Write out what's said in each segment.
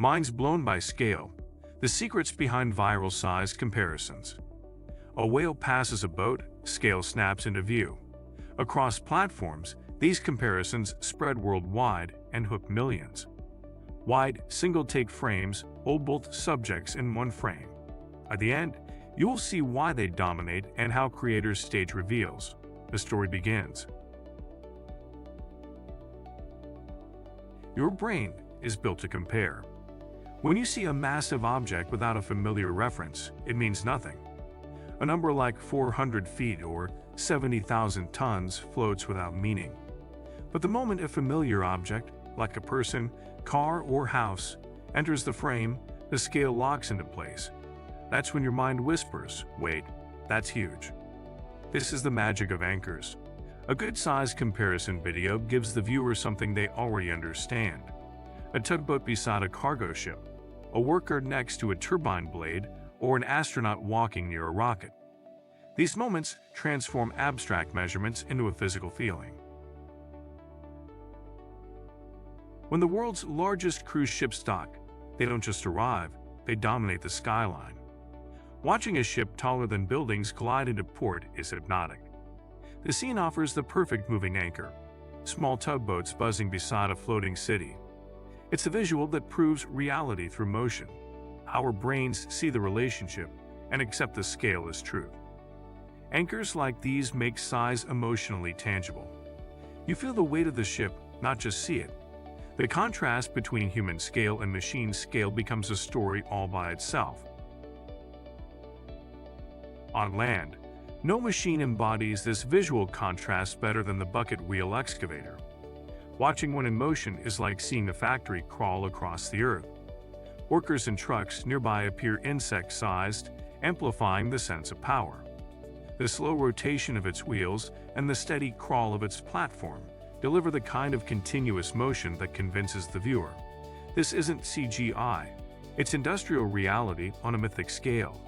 Minds blown by scale. The secrets behind viral size comparisons. A whale passes a boat, scale snaps into view. Across platforms, these comparisons spread worldwide and hook millions. Wide, single-take frames hold both subjects in one frame. At the end, you will see why they dominate and how creators stage reveals. The story begins. Your brain is built to compare. When you see a massive object without a familiar reference, it means nothing. A number like 400 feet or 70,000 tons floats without meaning. But the moment a familiar object, like a person, car, or house, enters the frame, the scale locks into place. That's when your mind whispers, "Wait, that's huge." This is the magic of anchors. A good-sized comparison video gives the viewer something they already understand. A tugboat beside a cargo ship, a worker next to a turbine blade, or an astronaut walking near a rocket. These moments transform abstract measurements into a physical feeling. When the world's largest cruise ships dock, they don't just arrive, they dominate the skyline. Watching a ship taller than buildings collide into port is hypnotic. The scene offers the perfect moving anchor, small tugboats buzzing beside a floating city. It's a visual that proves reality through motion. Our brains see the relationship and accept the scale as truth. Anchors like these make size emotionally tangible. You feel the weight of the ship, not just see it. The contrast between human scale and machine scale becomes a story all by itself. On land, no machine embodies this visual contrast better than the bucket wheel excavator. Watching one in motion is like seeing a factory crawl across the earth. Workers and trucks nearby appear insect-sized, amplifying the sense of power. The slow rotation of its wheels and the steady crawl of its platform deliver the kind of continuous motion that convinces the viewer. This isn't CGI, it's industrial reality on a mythic scale.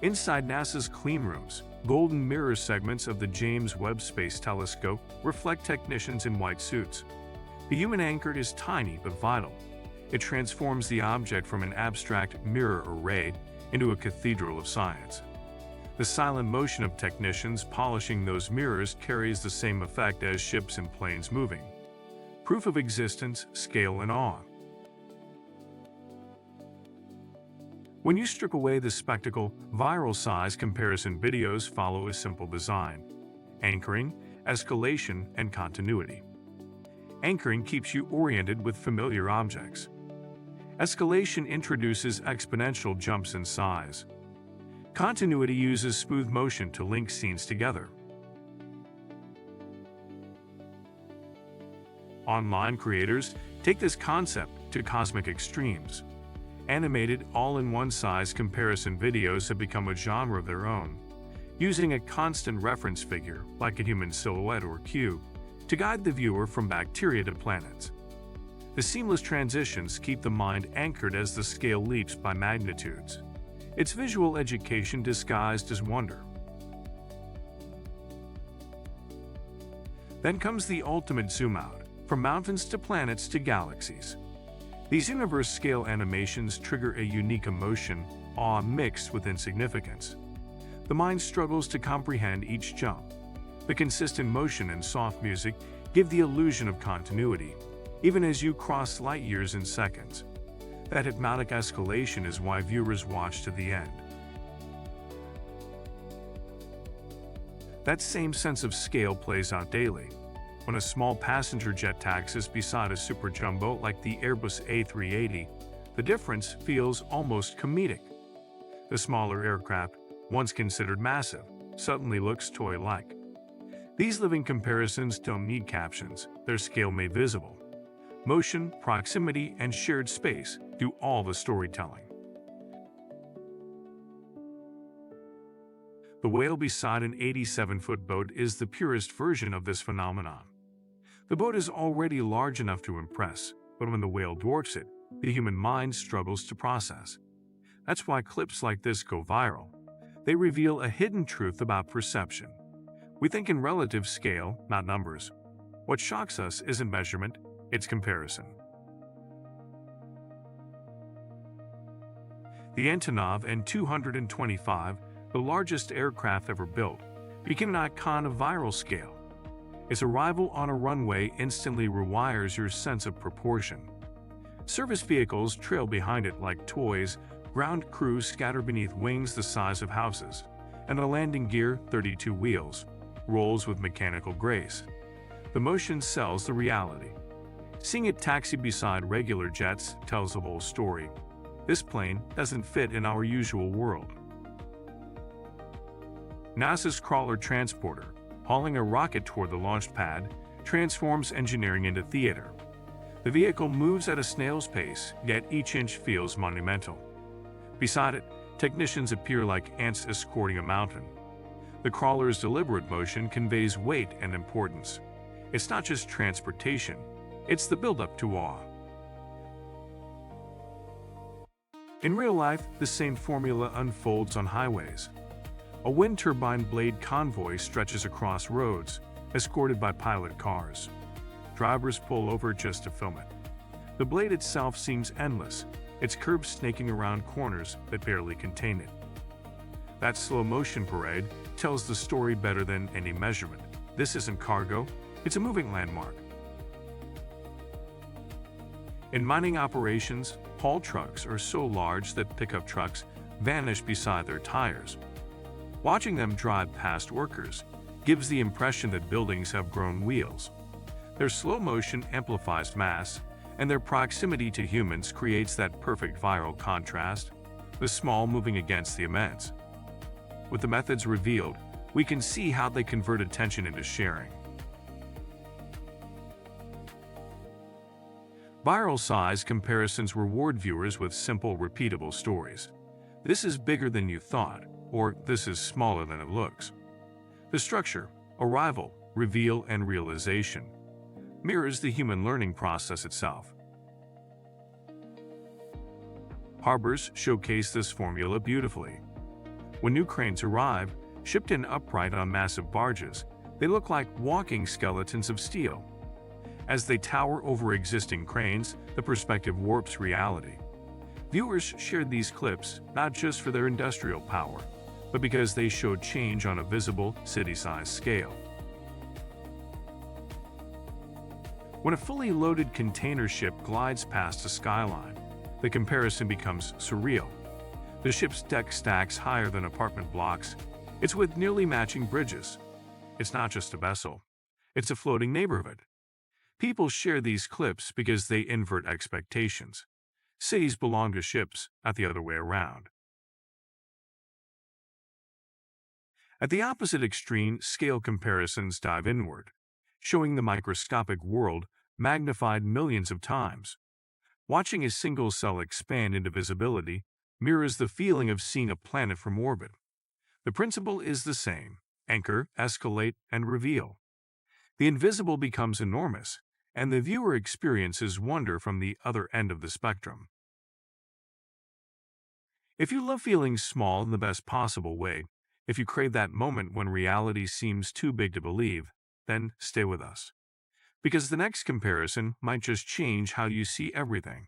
Inside NASA's clean rooms, golden mirror segments of the James Webb Space Telescope reflect technicians in white suits. The human anchor is tiny but vital. It transforms the object from an abstract mirror array into a cathedral of science. The silent motion of technicians polishing those mirrors carries the same effect as ships and planes moving. Proof of existence, scale, and awe. When you strip away the spectacle, viral size comparison videos follow a simple design: anchoring, escalation, and continuity. Anchoring keeps you oriented with familiar objects. Escalation introduces exponential jumps in size. Continuity uses smooth motion to link scenes together. Online creators take this concept to cosmic extremes. Animated, all-in-one size comparison videos have become a genre of their own, using a constant reference figure, like a human silhouette or cube, to guide the viewer from bacteria to planets. The seamless transitions keep the mind anchored as the scale leaps by magnitudes. It's visual education disguised as wonder. Then comes the ultimate zoom-out, from mountains to planets to galaxies. These universe-scale animations trigger a unique emotion, awe mixed with insignificance. The mind struggles to comprehend each jump. The consistent motion and soft music give the illusion of continuity, even as you cross light years in seconds. That hypnotic escalation is why viewers watch to the end. That same sense of scale plays out daily. When a small passenger jet taxis beside a super jumbo like the Airbus A380, the difference feels almost comedic. The smaller aircraft, once considered massive, suddenly looks toy-like. These living comparisons don't need captions, their scale made visible. Motion, proximity, and shared space do all the storytelling. The whale beside an 87-foot boat is the purest version of this phenomenon. The boat is already large enough to impress, but when the whale dwarfs it, the human mind struggles to process. That's why clips like this go viral. They reveal a hidden truth about perception. We think in relative scale, not numbers. What shocks us isn't measurement, its comparison. The Antonov N-225, the largest aircraft ever built, became an icon of viral scale. Its arrival on a runway instantly rewires your sense of proportion. Service vehicles trail behind it like toys, ground crews scatter beneath wings the size of houses, and a landing gear, 32 wheels, rolls with mechanical grace. The motion sells the reality. Seeing it taxi beside regular jets tells the whole story. This plane doesn't fit in our usual world. NASA's Crawler Transporter, hauling a rocket toward the launch pad, transforms engineering into theater. The vehicle moves at a snail's pace, yet each inch feels monumental. Beside it, technicians appear like ants escorting a mountain. The crawler's deliberate motion conveys weight and importance. It's not just transportation, it's the build-up to awe. In real life, the same formula unfolds on highways. A wind turbine blade convoy stretches across roads, escorted by pilot cars. Drivers pull over just to film it. The blade itself seems endless, its curves snaking around corners that barely contain it. That slow-motion parade tells the story better than any measurement. This isn't cargo, it's a moving landmark. In mining operations, haul trucks are so large that pickup trucks vanish beside their tires. Watching them drive past workers gives the impression that buildings have grown wheels. Their slow motion amplifies mass, and their proximity to humans creates that perfect viral contrast, the small moving against the immense. With the methods revealed, we can see how they convert attention into sharing. Viral size comparisons reward viewers with simple, repeatable stories. This is bigger than you thought, or this is smaller than it looks. The structure, arrival, reveal, and realization mirrors the human learning process itself. Harbors showcase this formula beautifully. When new cranes arrive, shipped in upright on massive barges, they look like walking skeletons of steel. As they tower over existing cranes, the perspective warps reality. Viewers shared these clips not just for their industrial power, but because they showed change on a visible, city-sized scale. When a fully loaded container ship glides past a skyline, the comparison becomes surreal. The ship's deck stacks higher than apartment blocks. It's with nearly matching bridges. It's not just a vessel, it's a floating neighborhood. People share these clips because they invert expectations. Cities belong to ships, not the other way around. At the opposite extreme, scale comparisons dive inward, showing the microscopic world magnified millions of times. Watching a single cell expand into visibility mirrors the feeling of seeing a planet from orbit. The principle is the same: anchor, escalate, and reveal. The invisible becomes enormous, and the viewer experiences wonder from the other end of the spectrum. If you love feeling small in the best possible way, if you crave that moment when reality seems too big to believe, then stay with us. Because the next comparison might just change how you see everything,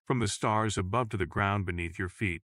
from the stars above to the ground beneath your feet.